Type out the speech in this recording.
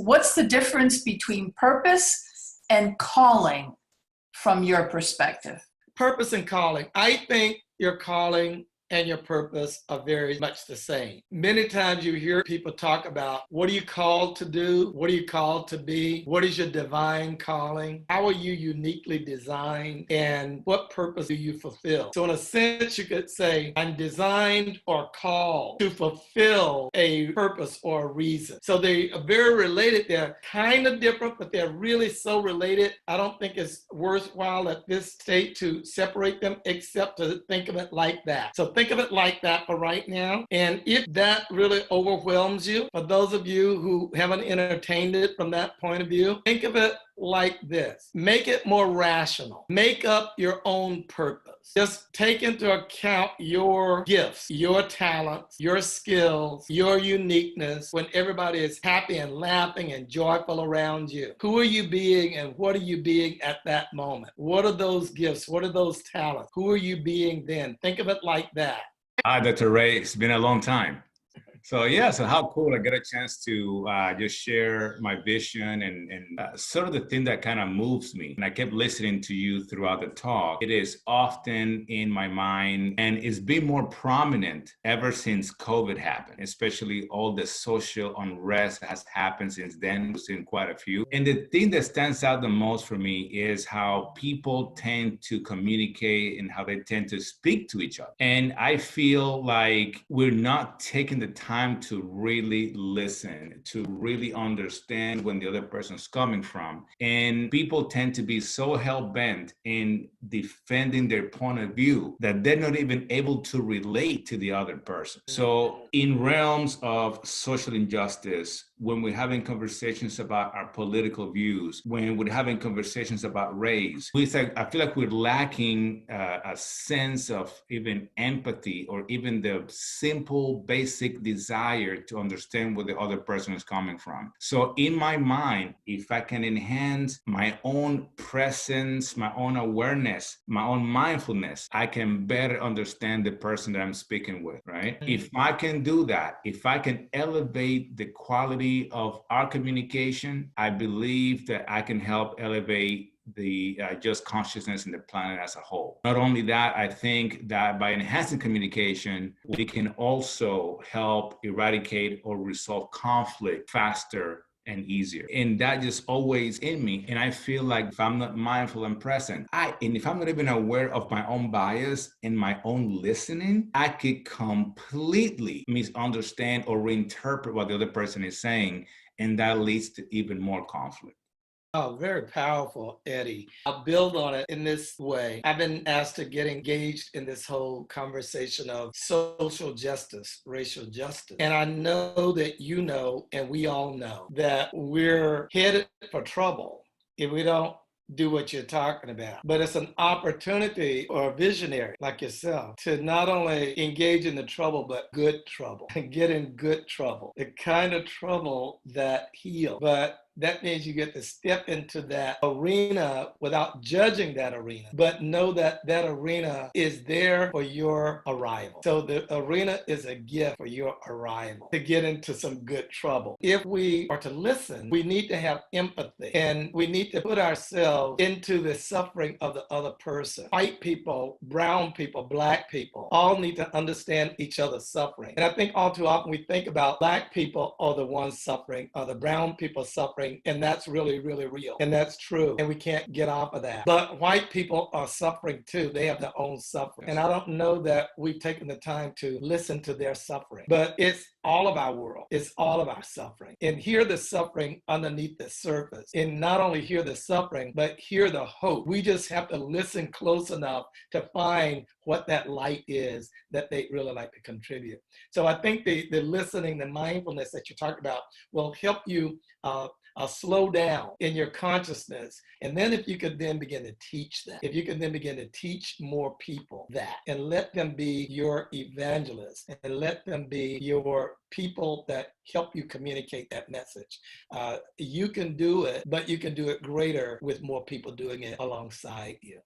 what's the difference between purpose and calling from your perspective? Purpose and calling. I think your calling and your purpose are very much the same. Many times you hear people talk about, what are you called to do? What are you called to be? What is your divine calling? How are you uniquely designed? And what purpose do you fulfill? So in a sense, you could say, I'm designed or called to fulfill a purpose or a reason. So they are very related. They're kind of different, but they're really so related. I don't think it's worthwhile at this state to separate them, except to think of it like that. So think of it like that for right now. And if that really overwhelms you, for those of you who haven't entertained it from that point of view, think of it like this. Make it more rational. Make up your own purpose. Just take into account your gifts, your talents, your skills, your uniqueness when everybody is happy and laughing and joyful around you. Who are you being and what are you being at that moment? What are those gifts? What are those talents? Who are you being then? Think of it like that. Hi, Dr. Ray. It's been a long time. So how cool I get a chance to just share my vision and sort of the thing that kind of moves me. And I kept listening to you throughout the talk. It is often in my mind and it's been more prominent ever since COVID happened, especially all the social unrest that has happened since then. We've seen quite a few. And the thing that stands out the most for me is how people tend to communicate and how they tend to speak to each other. And I feel like we're not taking the time to really listen, to really understand when the other person's coming from. And people tend to be so hell-bent in defending their point of view that they're not even able to relate to the other person. So in realms of social injustice, when we're having conversations about our political views, when we're having conversations about race, I feel like we're lacking a sense of even empathy or even the simple, basic desire to understand where the other person is coming from. So in my mind, if I can enhance my own presence, my own awareness, my own mindfulness, I can better understand the person that I'm speaking with, right? If I can do that, if I can elevate the quality of our communication, I believe that I can help elevate the just consciousness in the planet as a whole. Not only that, I think that by enhancing communication, we can also help eradicate or resolve conflict faster and easier. And that just always in me. And I feel like if I'm not mindful and present, and if I'm not even aware of my own bias and my own listening, I could completely misunderstand or reinterpret what the other person is saying. And that leads to even more conflict. Oh, very powerful, Eddie. I'll build on it in this way. I've been asked to get engaged in this whole conversation of social justice, racial justice. And I know that you know, and we all know, that we're headed for trouble if we don't do what you're talking about. But it's an opportunity or a visionary like yourself to not only engage in the trouble, but good trouble, and get in good trouble, the kind of trouble that heals. But that means you get to step into that arena without judging that arena, but know that that arena is there for your arrival. So the arena is a gift for your arrival to get into some good trouble. If we are to listen, we need to have empathy and we need to put ourselves into the suffering of the other person. White people, brown people, black people, all need to understand each other's suffering. And I think all too often we think about black people are the ones suffering, or the brown people suffering, and that's really, really real. And that's true. And we can't get off of that. But white people are suffering too. They have their own suffering. And I don't know that we've taken the time to listen to their suffering. But it's all of our world. It's all of our suffering. And hear the suffering underneath the surface. And not only hear the suffering, but hear the hope. We just have to listen close enough to find what that light is that they really like to contribute. So I think the listening, the mindfulness that you're talking about will help you slow down in your consciousness. And then if you could then begin to teach that, if you could then begin to teach more people that, and let them be your evangelists, and let them be your people that help you communicate that message. You can do it, but you can do it greater with more people doing it alongside you.